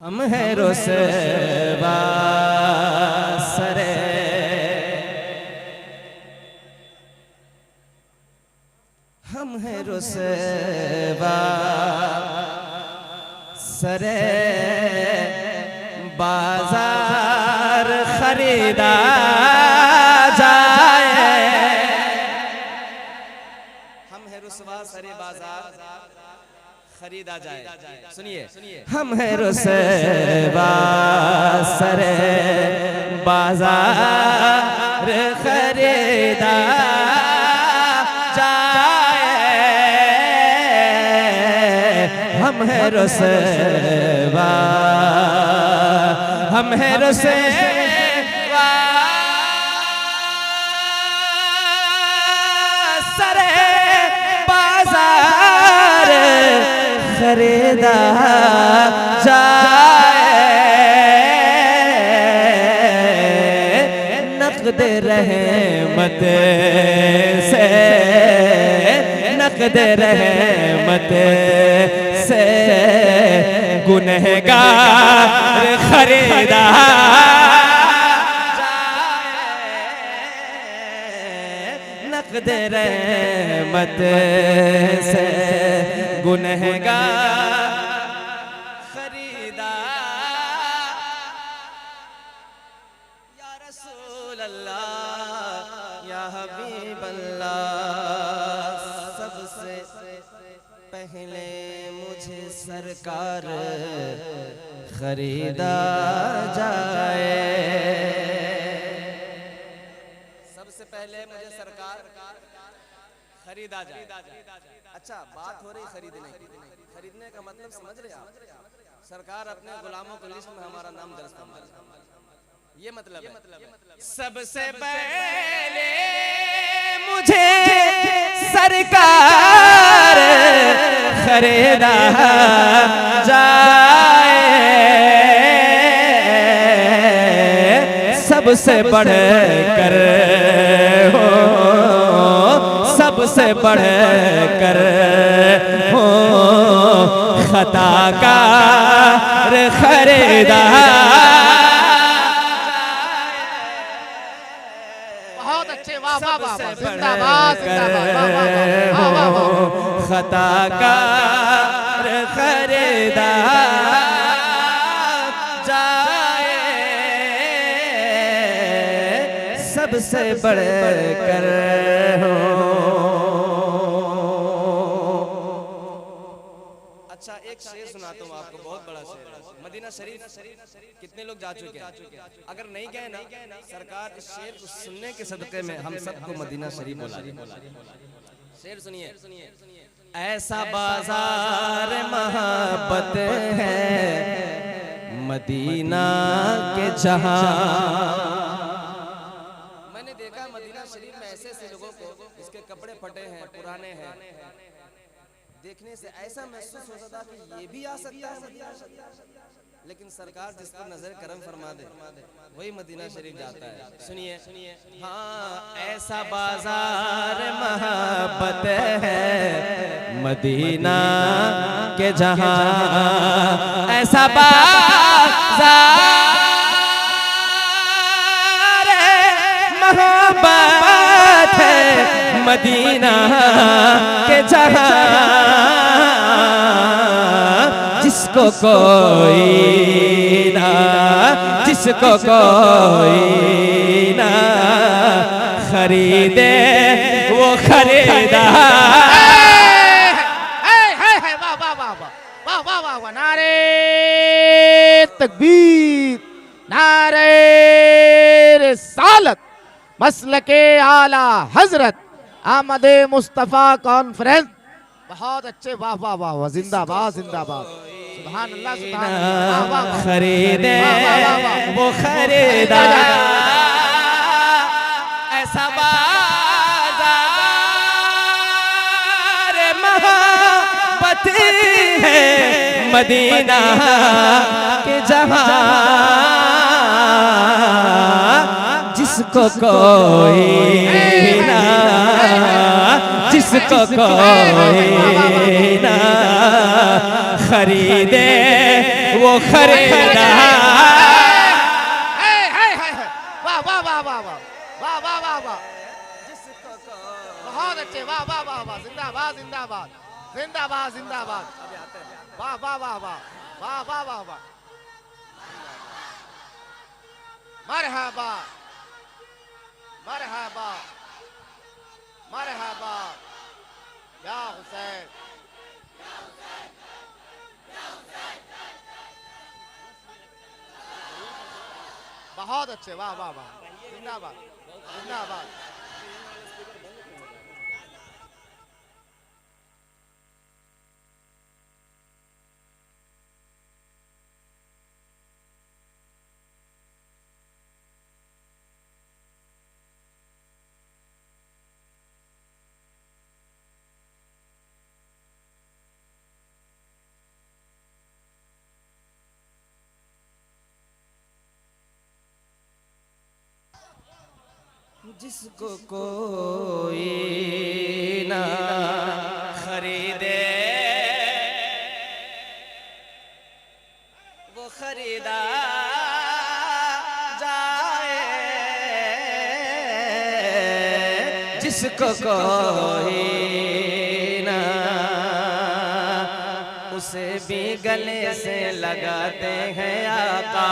हम हैं रुसवा सरे हम हैं रुसवा सरे बाजार खरीदा जाए। हम हैं रुसवा सरे बाजार खरीदा जाए। सुनिए, हम हैं रुसवा सरे बाजार खरीदा जाए। हम हैं रुसवा, हम हैं रुसवा सरे बाजार खरीदा जाए। नक़द रहमत से, नक़द रहमत से गुनहगार खरीदा जाए। नक़द रहमत से गुनहगार खरीदा। या रसूल अल्लाह या हबीब अल्लाह, सबसे पहले मुझे सरकार खरीदा जाए। सबसे पहले मुझे सरकार खरीदा जाए। अच्छा, बात हो रही खरीदने की। खरीदने का मतलब समझ रहे आप? सरकार अपने गुलामों की लिस्ट में हमारा नाम दर्ज करवा, ये मतलब है। सबसे पहले मुझे सरकार खरीदा जाए। सबसे बढ़कर हो, सबसे बढ़कर हो खताकार खरीदा। बहुत अच्छे, वाह वाह वाह, जिंदाबाद जिंदाबाद, खताकार खरीदा जाए। सबसे बढ़कर हो। अच्छा, एक शेर सुनाता हूँ आपको, बहुत बड़ा शेर। मदीना शरीफ कितने लोग जा चुके हैं? अगर नहीं गए ना, सरकार इस शेर को सुनने के सदक़े में हम सबको मदीना शरीफ बुला रही। शेर सुनिए, ऐसा बाजार मोहब्बत है मदीना के जहां। मैंने देखा मदीना शरीफ में ऐसे ऐसे लोगों को, इसके कपड़े फटे हैं, पुराने हैं, देखने से ऐसा महसूस होता था कि ये भी आ सकता है मदीना शरीफ। लेकिन सरकार जिस पर नजर करम फरमा दे वही मदीना शरीफ जाता है। सुनिए, हाँ, ऐसा बाजार मोहब्बत है मदीना के जहां। ऐसा बाजार मोहब्बत है मदीना के जहां। जिसको कोई ना, जिसको कोई ना खरीदे वो खरीदा। वाह वाह वाह वाह वाह वाह वाह, नारे तकबीर, नारे रिसालत, मसलके आला हजरत आमदे मुस्तफा कॉन्फ्रेंस। बहुत अच्छे, वाह वाह वाह वाह, जिंदाबाद जिंदाबाद, सुभान अल्लाह सुभान अल्लाह। खरीदे वो खरीदा। ऐसा बाजार मोहब्बत है मदीना के जहां। जिसको कोई ना, जिसको कोई ना खरीदे वो वो खरीदार। वाह वाह वाह वाह वाह वाह वाह वाह वाह, बहुत अच्छे, वाह वाह वाह वाह, जिंदाबाद जिंदाबाद जिंदाबाद जिंदाबाद, वाह वाह वाह वाह वाह वाह वाह वाह, मरहबा मरहबा मरहबा या हुसैन। बहुत अच्छे, वाह वाह वाह, जिंदाबाद जिंदाबाद। जिसको कोई ना खरीदे वो खरीदा जाए, जिसको कोई ना उसे भी गले से लगाते हैं आका,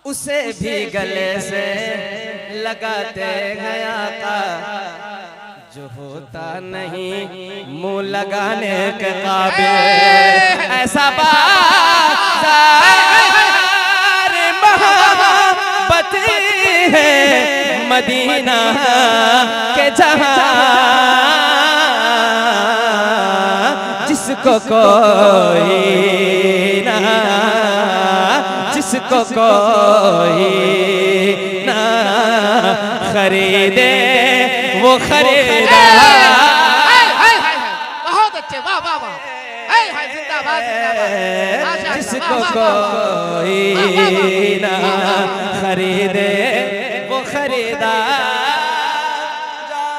उसे भी गले से लगाते हैं आका, जो होता नहीं मुंह लगाने के काबिल। ऐसा बाज़ार मोहब्बत है मदीना के जहां, जिसको कोई ना जिसको कोई ना खरीदे वो खरीदा। बहुत अच्छे, वाह वाह वाह, जिंदाबाद जिंदाबाद। जिसको कोई ना खरीदे वो खरीदा जाए,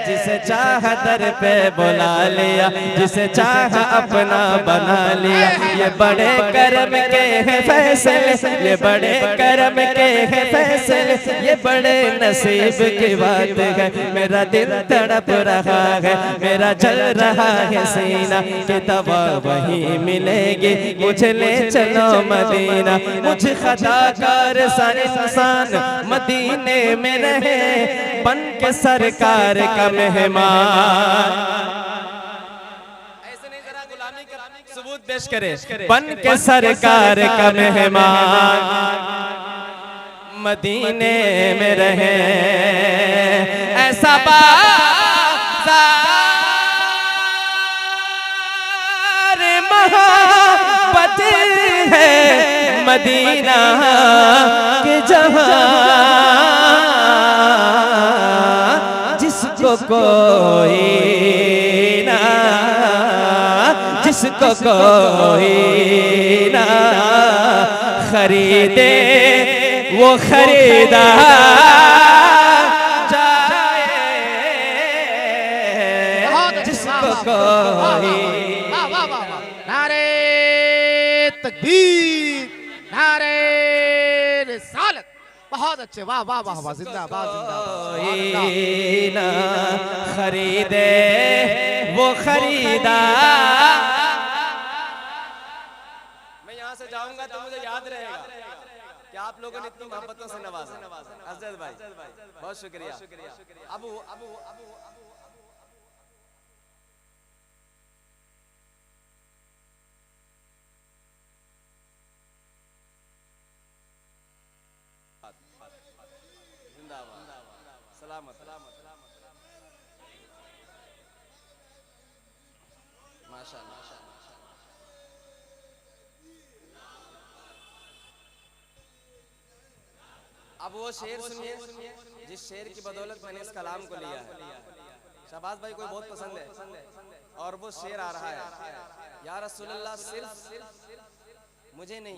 जिसे चाह दर पे बुला लिया, जिसे चाह अपना बना लिया। ये बड़े करम के हैं फैसले, ये बड़े करम के हैं फैसले, ये बड़े नसीब की बात है। मेरा दिल तड़प रहा है, मेरा जल रहा है सीना, कि दवा वहीं मिलेगी, मुझे ले चलो मदीना। मुझे खताकार सारे इंसान मदीने में रहे, बन के सरकार का मेहमान। ऐसे नहीं, जरा गुलामी का सबूत पेश करे। बन के सरकार का मेहमान मदीने में रहे, ऐसा बाज़ार मोहब्बत है मदीना के जहां, जिसको कोई ना जिसको कोई ना खरीदे वो खरीदा जाए, जिसको कोई। नारे तकबीर, नारे रिसालत, बहुत अच्छे, वाह वाह वाह वाह, जिंदाबाद जिंदाबाद। ना खरीदे वो खरीदा। मैं यहाँ से जाऊंगा तो मुझे याद रहेगा कि आप लोगों ने इतनी मोहब्बतों से नवाजा। अजद भाई बहुत शुक्रिया। अबू अबू अबू सलामत माशाअल्लाह। अब वो शेर सुनिए जिस शेर की बदौलत मैंने इस कलाम को लिया है। शहबाज भाई को बहुत पसंद है और वो शेर आ रहा है, या रसूलल्लाह सिर्फ मुझे नहीं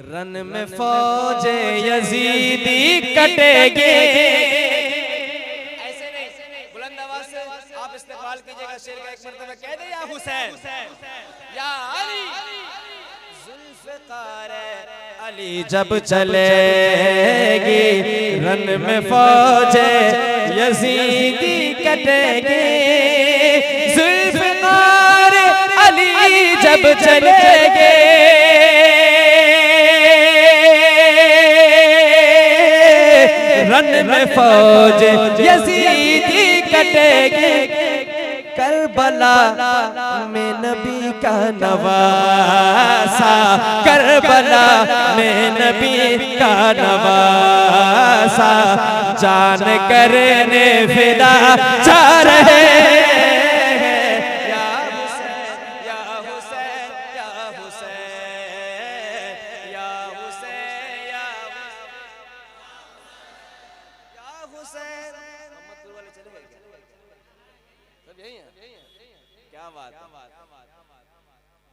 रन में फौजे यजीदी कटेगी। ऐसे नहीं, बुलंद आवाज से आप इस्तेमाल कीजिएगा शेर का। एक मरतबा कह दे या हुसैन या अली। जुल्फ़िकार अली जब चलेगी, रन में फौजे यजीदी कटेगी। जुल्फ़िकार अली जब चलेगी, रन में फौज यजीदी कटेगी। करबला में नबी का नवासा, करबला में नबी का नवासा, जान करने फिदा जा रहे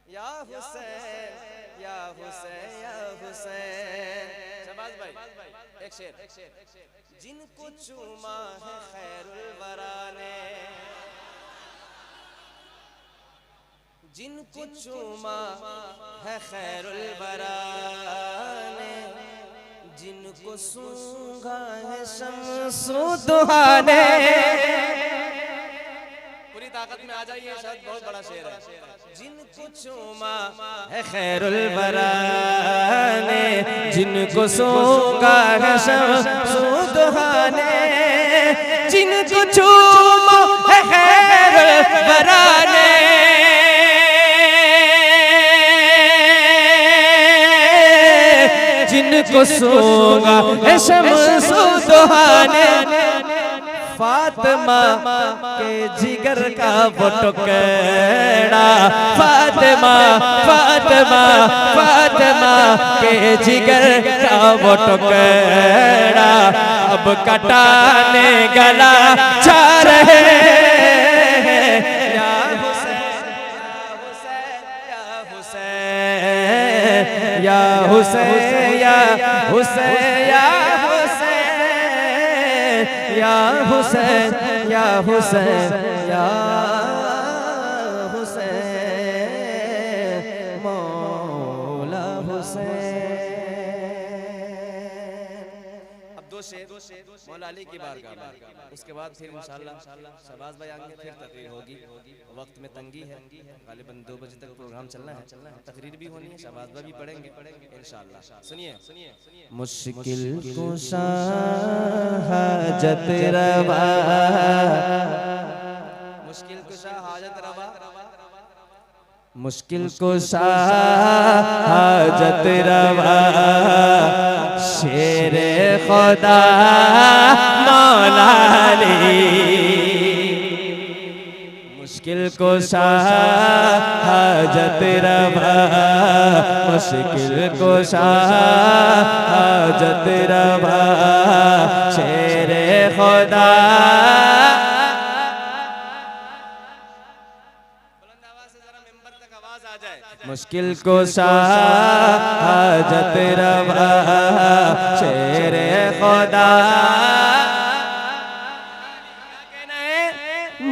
या हुसैन या हुसैन या हुसैन। शहबाज भाई एक शेर। जिनको चूमा है खैरुल वरा ने, जिनको चूमा है खैरुल वरा ने, जिनको सूंघा है शम्सु दुहा ने। पूरी ताकत में आ जाइए, शायद बहुत बड़ा शेर है। जिनको चूमा है खैरुल वरा ने, जिनको सूंघा है शम्सु दुहा ने, जिनको चूमा है खैरुल वरा ने, जिनको सूंघा है शम्सु दुहा ने। फातिमा के जिगर का वो टुकड़ा, फातिमा फातिमा फातिमा के जिगर का वो टुकड़ा, अब कटाने गला जा रहे हैं। या हुसैन या हुसैन या हुसैन या हुसैन या या हुसैन या हुसैन या हुसैन मौला हुसैन। अब दो शेर मौला अली की बारगाह में, उसके बाद फिर इंशाअल्लाह शहबाज भाई आएंगे, फिर तकरीर होगी। वक्त में तंगी है, गालिबन 2 बजे तक प्रोग्राम चलना है, तकरीर भी होनी है, शहबाज भाई भी पढ़ेंगे इंशाअल्लाह। सुनिए। मुश्किल कुशा हाजत रवा, मुश्किल कुशा हाजत रवा, मुश्किल कुशा हाजत रवा, शेरे खुदा मौला अली। मुश्किल कुशा हाजत रवा, मुश्किल कुशा हाजत रवा, शेरे खुदा। बुलंद आवाज से जरा मिंबर तक आवाज आ जाए। मुश्किल कुशा हाजत रवा, शेरे खुदा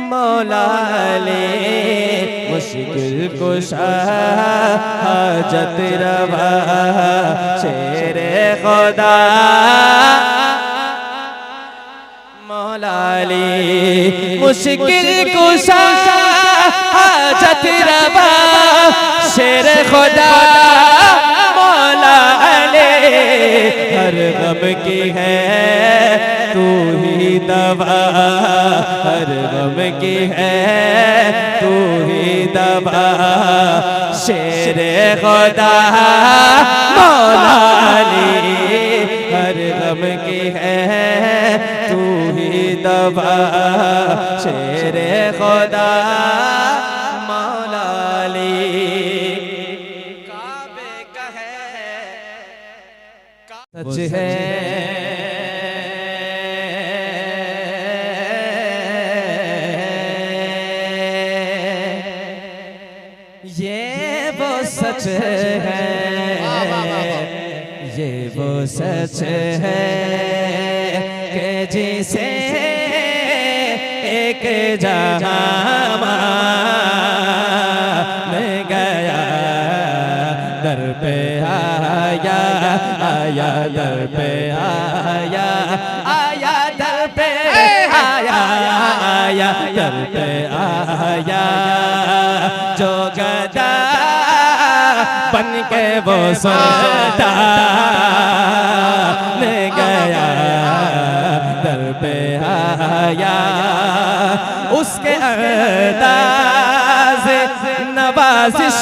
मौला अली। मुश्किल कुशा हाजत रवा, शेरे खुदा मौला अली। मुश्किल कुशा हाजत रवा, शेरे खुदा मौला अली। हर गम की है तू ही दवा, हर गम की है तू ही दवा, शेरे खुदा मौला अली। हर गम की है तू ही दवा, शेरे खुदा मौला अली। काबे का है सच है, ये वो सच है ये वो सच है कि जिसे एक जहां मान गया, दर पे आया आया दर पे आया आया दर पे आया आया दर पे आया, जो गदा बन के वो सुल्तान गया, दर पे आया, उसके अंदाज़ नवाज़िश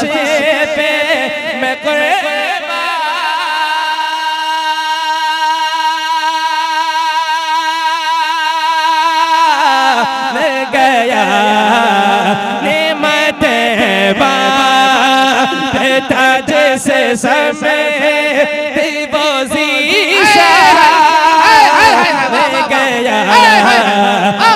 पे मैं कुर्बान गया, नेमतें बांटता जैसे समेत वो ज़ीशान गया,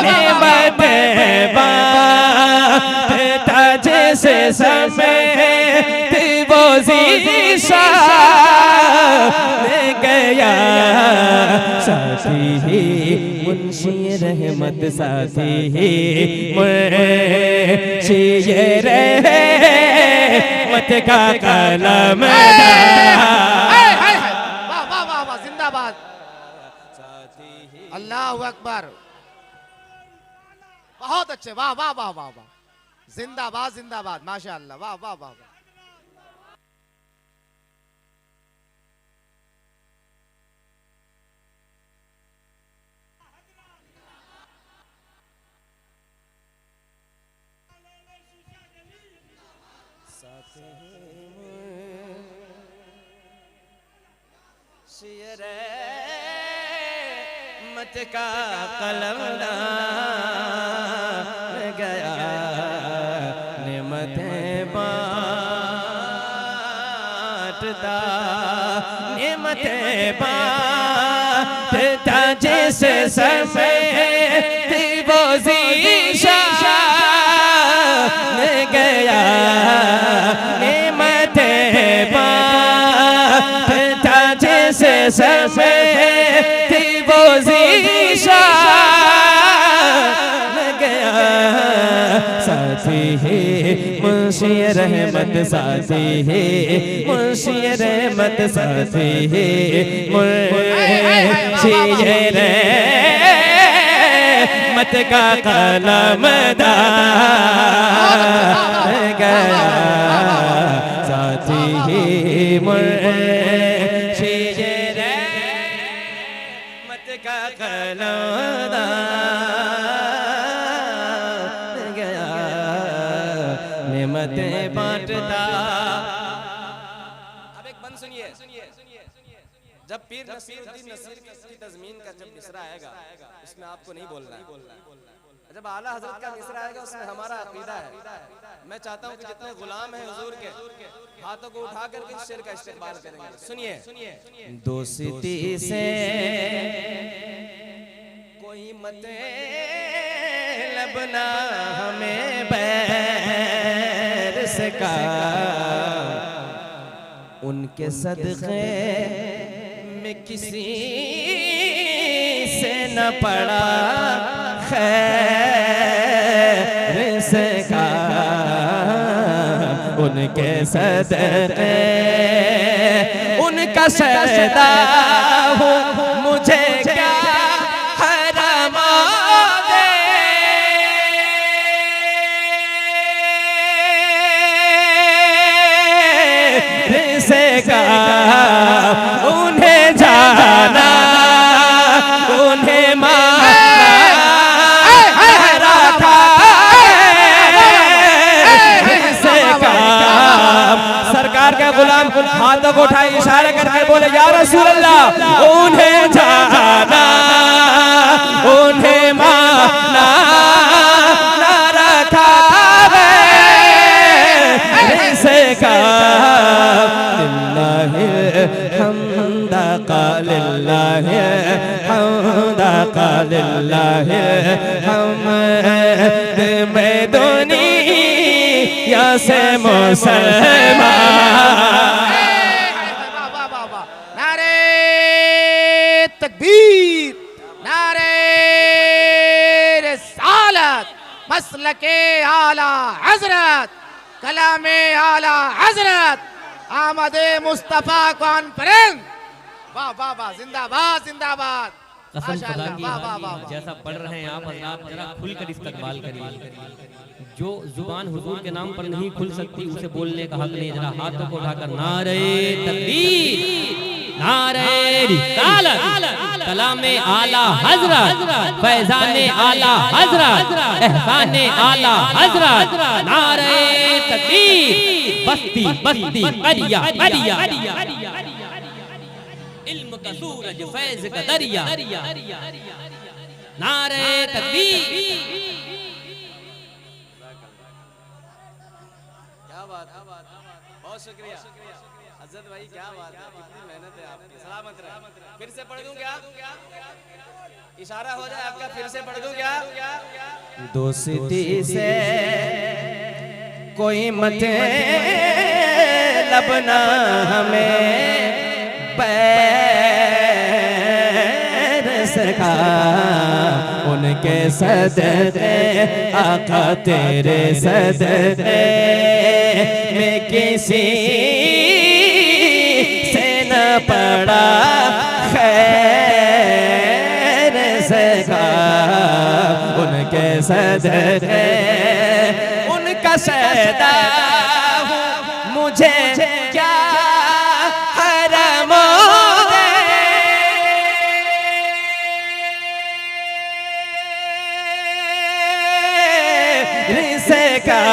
नेमतें बांटता जैसे समेत वो ज़ीशान गया, साथी ही मुंशी रहमत, साथी ही मुंशी रहमत का कलम। वाह वाह वाह वाह, जिंदाबाद, अल्लाह अकबर, बहुत अच्छे, वाह वाह वाह वाह वाह, जिंदाबाद जिंदाबाद, माशाअल्लाह, वाह वाह वाह वाह। शेर मत का कलम गया, नेमतें बांटता, नेमतें बांटता जैसे समेत वो ज़ीशान गया, नेमतें बांटता जैसे समेत वो ज़ीशान गया, साथी ही मुंशी रहमत, साथी ही मुंशी रहमत, साथी ही मुंशी रहमत का कलमदार गया, साथी ही मुंशी रहमत का कलमदार गया, नेमतें बांटता। अब एक बंद सुनिए, जब पीर नसीरुद्दीन नसीर की तज़मीन का जब मिसरा आएगा, उसमें आपको नहीं बोलना है, जब आला हजरत का मिसरा आएगा उसमें हमारा अकीदा है। मैं चाहता हूँ कि जितने गुलाम हैं हुजूर के, हाथों को उठा करके इस शेर का इस्तेमाल करेंगे। सुनिए, दोस्ती से कोई मते लबना हमें बैर से का, उनके सदक़े में किसी से न पड़ा खैर से का, उनके सदक़े उनका सजदा हूँ, मुझे क्या हराम दे से का, उन्हें जाना उन्हें माना रखा से का। सरकार के गुलाम हाथों को उठाए इशारा करके बोले या रसूल अल्लाह, उन्हें जाना उन्हें माना रखा से का, हमदा लिल्लाहि हमदा लिल्लाहि हमद में दुनिया से मुसलमान। वाह। नारे तकबीर, नारे रिसालत, मसलके आला हजरत, कलामे आला हजरत, आमदे मुस्तफा कॉन्फ्रेंस। वाह वाह वाह, जिंदाबाद जिंदाबाद। कसम खुदा की वाह वाह वाह। जैसा पढ़ रहे हैं आप हजरात, जरा खुलकर इस्तकबाल करिए। जो जुबान हुजूर के नाम पर नहीं खुल सकती उसे बोलने का हक नहीं। जरा हाथों को उठाकर नारे तकबीर, नारे रिसालत, कलामे आला हजरत, फैजाने आला हजरत, एहसाने आला हजरत, नारे तकबीर, बस्ती बस्ती करिया करिया, इल्म का सूरज फैज का दरिया, नारे तकबीर। क्या बात, बहुत शुक्रिया हजरत भाई, क्या बात है, कितनी मेहनत है आपकी। सलामत रहे। फिर से पढ़ दूं क्या? इशारा हो जाए आपका, फिर से पढ़ दूं क्या? दोस्ती से कोई मतलब ना हमें बैर सका, उनके सदक़े आका तेरे सदक़े में किसी से न पड़ा खैर सका, उनके सदक़े उनका सदा हूँ, मुझे क्या हरम का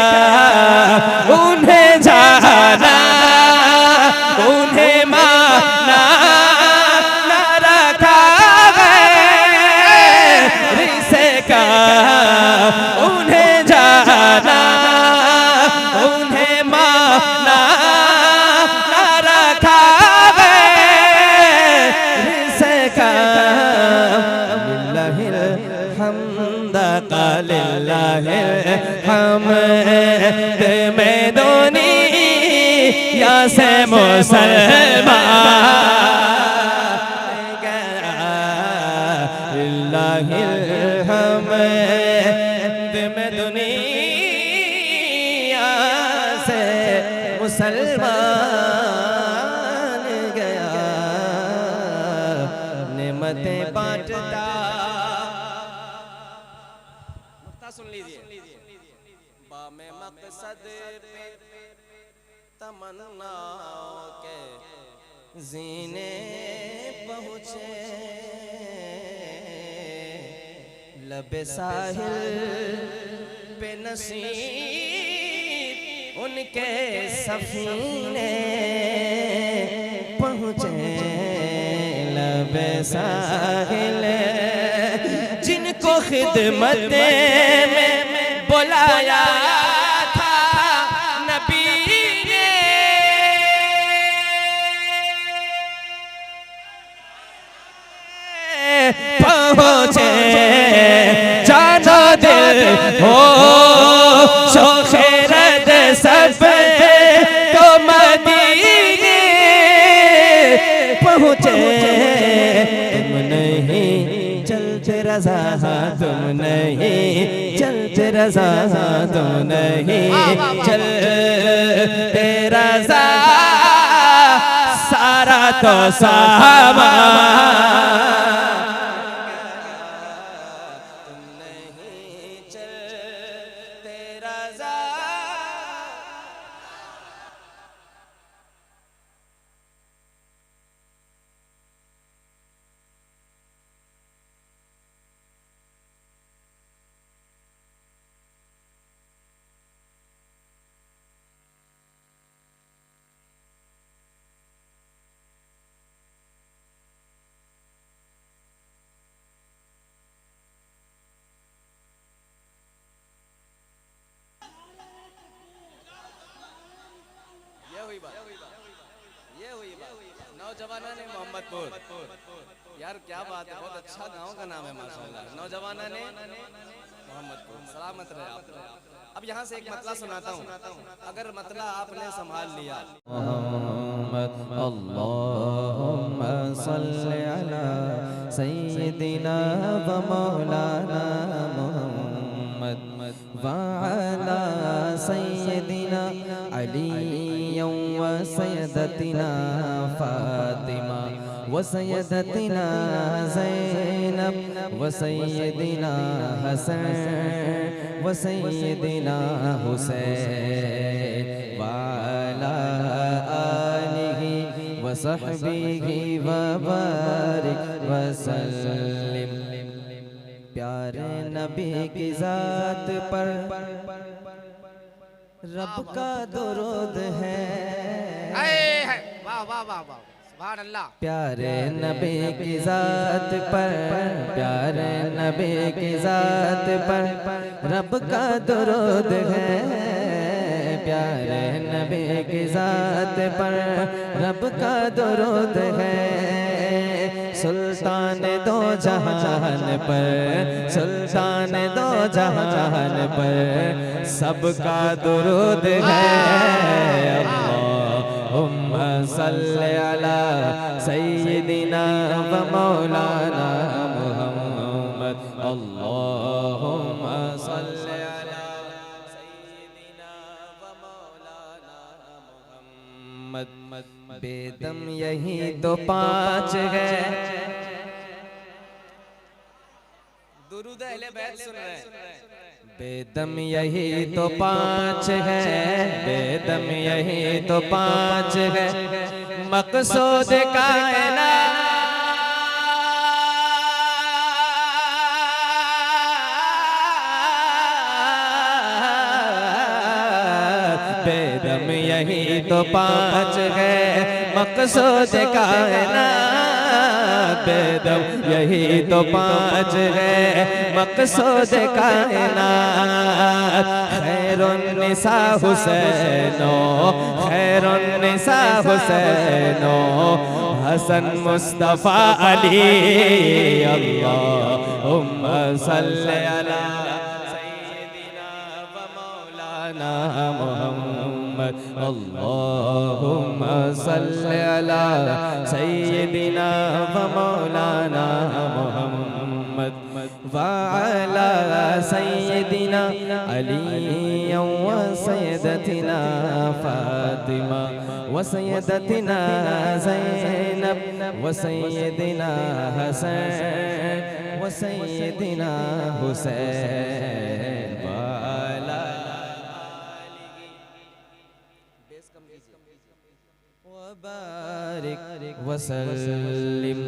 उन्हें जाना, उन्हें माना न रखा रिसे का, उन्हें जाना, उन्हें माना न रखा रिसे का। लिल्लाहिल हम्द लिल्लाहिल हमद में दुनिया से मुसलमान गया, लिल्लाहिल हमद में दुनिया से मुसलमान गया, नेमतें बांटता। सुन लीजिए, बामे मकसद पे तमन्नाओं के जीने पहुँचे, लबे साहिल पे नसीब उनके सफीने पहुँचे, लबे साहिल जिनको खिदमत में बुलाया था नबी ने, पहुँचे जानो दिल हो शोखरद सब तो मदीने पहुँचे। तुम नहीं चलते रज़ा, तुम नहीं चलते रज़ा, तुम नहीं चलते रज़ा, सारा तो सामान तुम नहीं चलते रज़ा। ये हुई बात नौजवाना ने मोहम्मदपुर। यार क्या बात है, बहुत अच्छा गांव का नाम है माशाल्लाह, नौजवाना ने मोहम्मदपुर। सलामत रहे आप। अब यहाँ से एक मतला सुनाता हूँ, अगर मतला आपने संभाल लिया अल्लाहुम्मा सल्लि अला सय्यिदिना व मौलाना मुहम्मद व अला सय्यिदिना अली व सय्यदतिना फातिमा व सय्यदतिना ज़ैनब व सय्यदिना हसन व सय्यदिना हुसैन व अला आलिहि व सहबिहि व बारिक व सल्लिम। प्यारे नबी की ज़ात पर रब का दुरूद है। वाह वाह वाह वाह, सुभान अल्लाह। प्यारे नबी की ज़ात पर, प्यारे नबी की ज़ात पर रब का दुरूद है। प्यारे नबी की ज़ात पर रब का दुरूद है। सुल्तान दो जहान पर, सुल्तान दो जहान पर सबका दुरूद है। अल्लाहुम्मा सल्लि अला सय्यिदिना व मौलाना मुहम्मद। अल्लाहुम्मा सल्लि अला सय्यिदिना व मौलाना मुहम्मद। बेदम यही तो पाँच है। दुरूद अहले बैत सुन रहे हैं। बेदम यही तो पाँच है, बेदम यही तो पाँच है। मकसूद कायनात बेदम यही तो पाँच है। मकसूद कायनात बेदम यही तो पाँच है। मकसूद कायनात खैरुन निसा हुसैनो, खैरुन निसा हुसैनो हसन मुस्तफ़ा अली। अल्लाहुम्मा सल्लि अला सय्यिदिना व मौलाना मुहम्मद। अल्लाहुम्मा सल्लि अला सय्यिदिना व मौलाना मुहम्मद व अला सय्यिदिना अली व सय्यदतिना फातिमा व सय्यदतिना ज़ैनब व सय्यदिना हसन व सय्यदिना हुसैन व अला व बारिक व सल्लिम।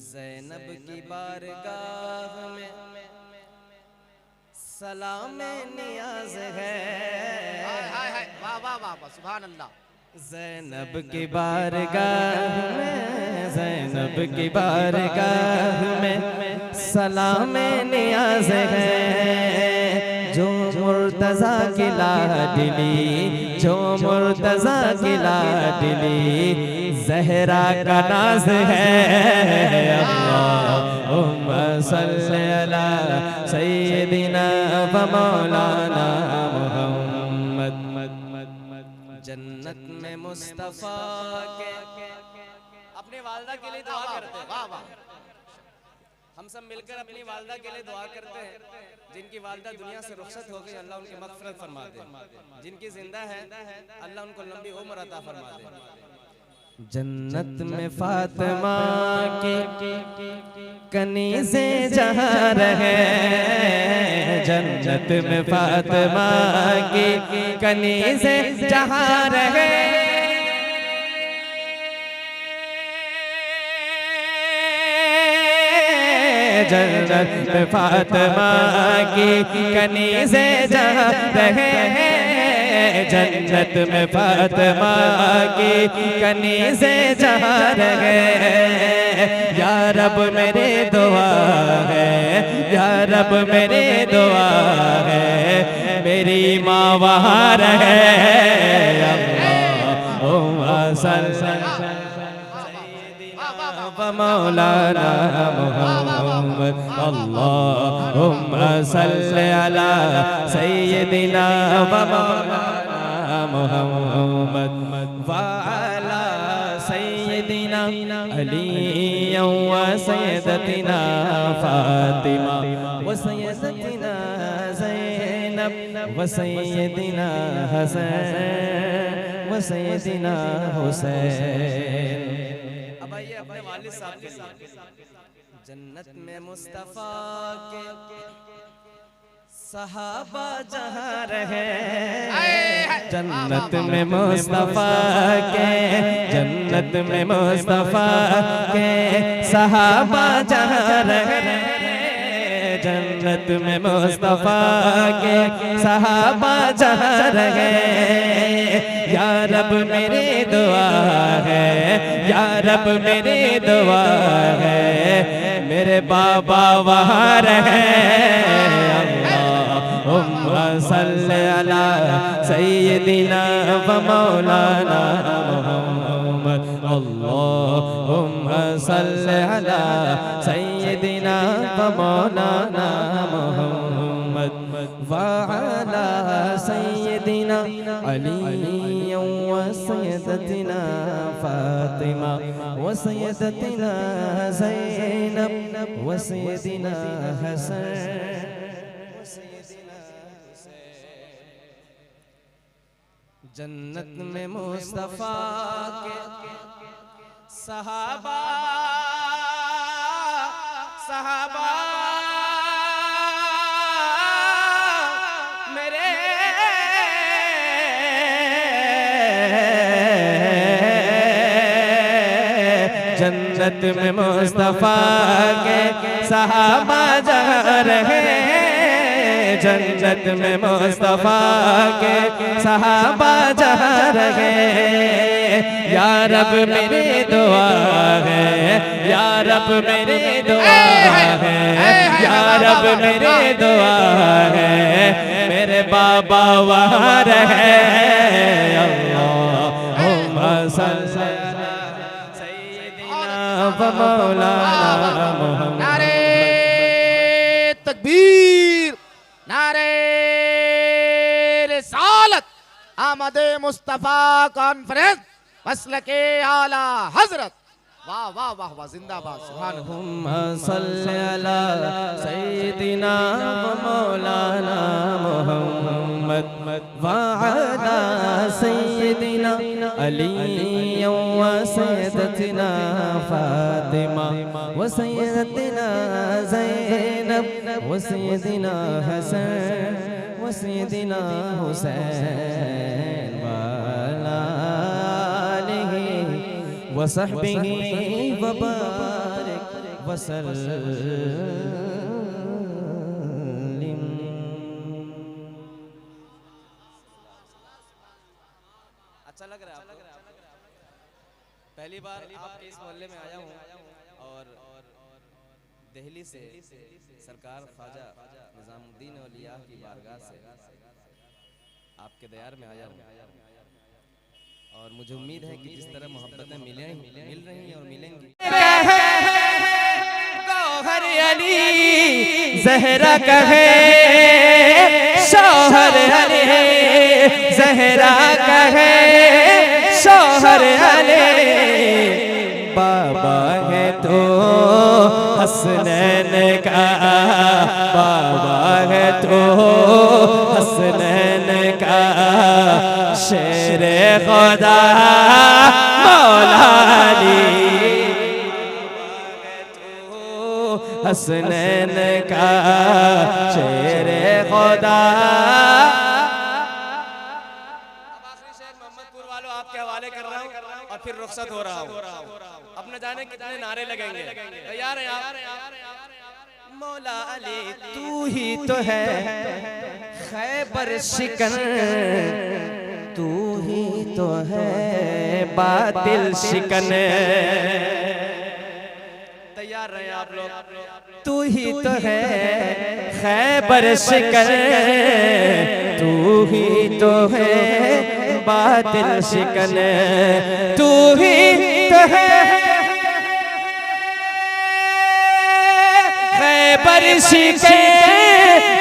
ज़ैनब की बारगाह में सलाम नियाज है। वाह वाह वाह वाह, सुभान अल्लाह। ज़ैनब की बारगाह में, ज़ैनब की बारगाह में सलाम नियाज है। जो मुर्तज़ा की लाडली, जो मुर्तज़ा की लाडली ज़हरा का नाज है। अल्लाहुम्मा सल्लि अला सय्यिदिना व मौलाना मुहम्मद। जन्नत में मुस्तफ़ा के अपने वालदा के लिए दुआ करते हैं। वाह वाह, हम सब मिलकर अपनी वालदा के लिए दुआ करते हैं। जिनकी वालदा दुनिया से रुखसत हो गई, अल्लाह उनकी मग़फ़िरत फरमा दे। जिनकी जिंदा है, अल्लाह उनको लंबी उम्र अता फरमा दे। जन्नत में फातिमा की कनीज़े जहाँ रहे। जन्नत में फातिमा की कनीज़े जहाँ रहे। जन्नत में फातिमा की कनीज़े जहाँ रहे। जन्नत में फातिमा की कनीज़े जहाँ रहे। या रब मेरे दुआ है, या रब मेरे दुआ है मेरी माँ वहाँ रहे। अल्लाहुम्मा सल्लि मौलाना मुहम्मद। अल्लाहुम्मा सल्लि अला सय्यिदिना व मौलाना मुहम्मद व वाला सैयदिना अली व सैयदतिना फातिमा व सैयदतिना ज़ैनब व सैयदिना हसन व सैयदिना हुसैन। अब आइए अपने वालिद साहब के लिए। जन्नत में मुस्तफा के सहाबा जहाँ रहे, जन्नत में मुस्तफा के, जन्नत में मुस्तफा के सहाबा जहाँ रहे, जन्नत में मुस्तफा के सहाबा जहाँ रहे। या रब मेरी दुआ है, या रब मेरी दुआ है, मेरे बाबा वहाँ रहे। अल्लाहुम्मा सल्ली अला सय्यदिना व मौलाना मुहम्मद। अल्लाहुम्मा सल्ली अला सय्यदिना व मौलाना मुहम्मद व अला सय्यदिना अली व सय्यदतिना फातिमा व सय्यदतिना ज़ैनब व सय्यदिना हसन। जन्नत में मुस्तफा के सहाबा सहाबा मेरे जन्नत में मुस्तफा के सहाबा जहाँ रहे, जन्नत में मुस्तफा के सहाबा जहाँ रहे। या रब मेरी दुआ है, या रब मेरी दुआ है, या रब मेरी दुआ है, मेरे बाबा वहाँ रहे। अल्लाहुम्मा सल्ली अला सय्यदिना व मौलाना मुहम्मद। नारे तकबीर, नारे रिसालत, आमदे मुस्तफा कॉन्फ्रेंस, मसलके आला हजरत। वाह वाह वाह वाह, जिंदाबाद, सुभान अल्लाह। अल्लाहुम्मा सल्ली अला सय्यदिना व मौलाना मुहम्मद व अला सय्यदिना अली व सय्यदतिना फातिमा व सय्यदतिना ज़ैनब व सय्यदिना हसन व सय्यदिना हुसैन व अला आलिहि व सहबिही व बारिक व सल्लिम। अच्छा लग रहा है आपको? पहली बार आपके इस मोहल्ले में आया हूँ और दिल्ली से सरकार ख्वाजा निजामुद्दीन औलिया की बारगाह से आपके दयार में आया हूँ और मुझे उम्मीद है कि जिस तरह मोहब्बतें मिल रही हैं और मिलेंगी। गौहर अली ज़हरा कहे, शौहर अली ज़हरा कहे, शौहर अली बाबा है तो हसनैन का, बाबा है तो हसनैन का, शेरे खुदा मौला अली हसनैन का, शेरे खुदा। आखिरी शेर मोहम्मदपुर वालों आपके हवाले कर रहा हूँ और फिर रुखसत हो रहा हूँ। अब न जाने कितने नारे लगेंगे। तैयार हैं आप? मौला अली तू ही तो है खैबर शिकन, तू ही तो है बातिल शिकन। तैयार रहे आप लोग? तू ही तो है खैबर शिकन, तू ही तो है बातिल शिकन, तू ही तो है खैबर शिकन,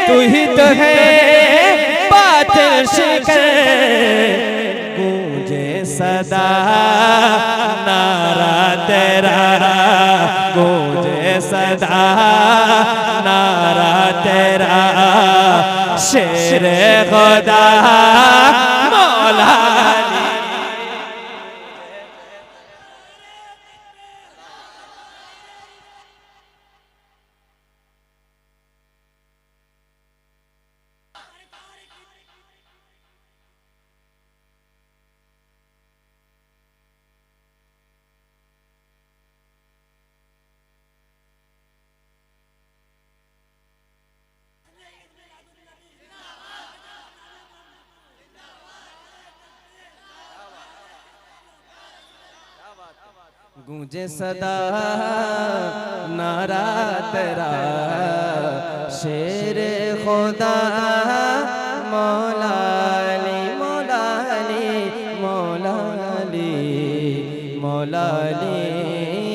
तू ही तो है बातिल शिकन। गूंजे सदा नारा तेरा गूंजे सदा, नारा तेरा शेर खुदा मौला अली। गूंजे सदा नारा तेरा शेर खुदा मौला अली, मौला अली, मौला अली, मौला अली।